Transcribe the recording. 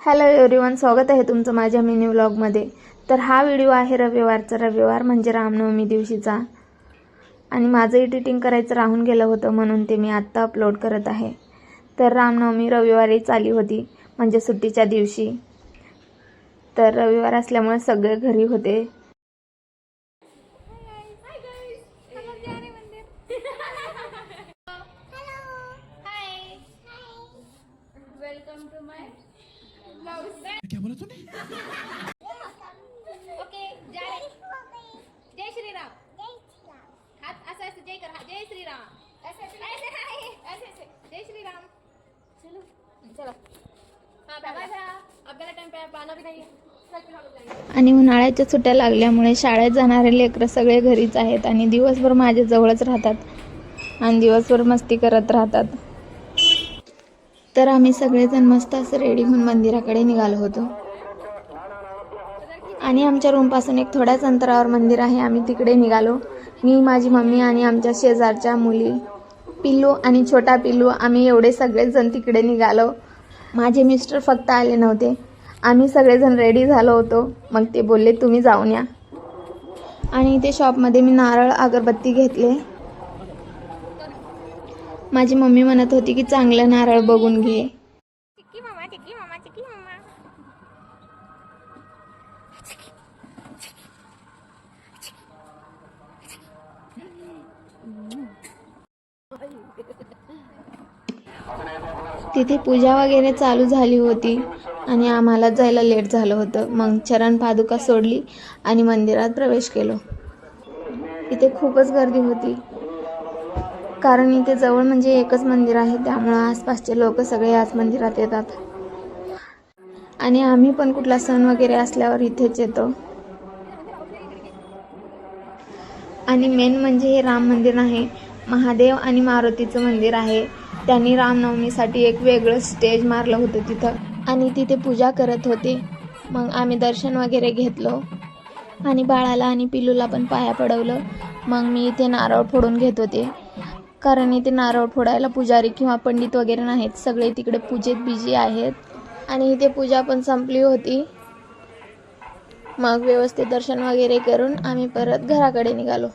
Hello everyone, स्वागत आहे तुमचं माझ्या मिनी व्लॉगमध्ये। तर हा व्हिडिओ आहे रविवार म्हणजे रामनवमी दिवशीचा। आणि माझं एडिटिंग करायचं राहून गेलं होतं म्हणून ते मी आत्ता अपलोड करत आहे। तर रामनवमी रविवारीच आली होती, म्हणजे सुट्टीच्या दिवशी। तर रविवार असल्यामुळे सगळे घरी होते। वेलकम टू माय क्या बोला तूने? ओके, जय श्री राम। हाथ ऐसे ऐसे जय कर, जय श्री राम। ऐसे ऐसे ऐसे जय श्री राम। चलो चलो, हाँ बाय बाय। अब मेरा टाइम पे पाना भी नहीं है। आणि उन्हाळ्याच्या सुट्ट्या लागल्यामुळे शाळेत जाणारे लेकरं सगळे घरीच आहेत आणि दिवसभर माझ्या जवळच राहतात आणि दिवसभर मस्ती करत राहतात। तर आम्ही सगळेजण मस्त असं रेडी होऊन मंदिराकडे निघालो होतो। आणि आमच्या रूमपासून एक थोड्याच अंतरावर मंदिर आहे। आम्ही तिकडे निघालो, मी, माझी मम्मी आणि आमच्या शेजारच्या मुली, पिल्लू आणि छोटा पिल्लू, आम्ही एवढे सगळेजण तिकडे निघालो। माझे मिस्टर फक्त आले नव्हते। आम्ही सगळेजण रेडी झालो होतो। मग ते बोलले तुम्ही जाऊन या। आणि इथे शॉपमध्ये मी नारळ अगरबत्ती घेतले। माझी मम्मी म्हणत होती की चांगलं नारळ बघून घे। चिक्की मामा, चिक्की मामा, चिक्की मामा। तिथे पूजा वगैरे चालू झाली होती आणि आम्हाला जायला लेट झालं होतं। मग चरण पादुका सोडली आणि मंदिरात प्रवेश केलो। इथे खूपच गर्दी होती, कारण इथे जवळ म्हणजे एकच मंदिर आहे, त्यामुळे आसपासचे लोक सगळे याच मंदिरात येतात। आणि आम्ही पण कुठला सण वगैरे असल्यावर इथेच येतो। आणि मेन म्हणजे हे राम मंदिर आहे, महादेव आणि मारुतीचं मंदिर आहे। त्यांनी रामनवमीसाठी एक वेगळं स्टेज मारलं होतं तिथं, आणि तिथे पूजा करत होते। मग आम्ही दर्शन वगैरे घेतलो आणि बाळाला आणि पिल्लूला पण पाया पडवलं। मग मी इथे नारळ फोडून घेत होते, कारण इथे नारळ फोडायला पुजारी किंवा पंडित वगैरे नाहीत, सगळे तिकडे पूजेत बिझी आहेत। आणि इथे पूजा पण संपली होती। मग व्यवस्थित दर्शन वगैरे करून आम्ही परत घराकडे निघालो।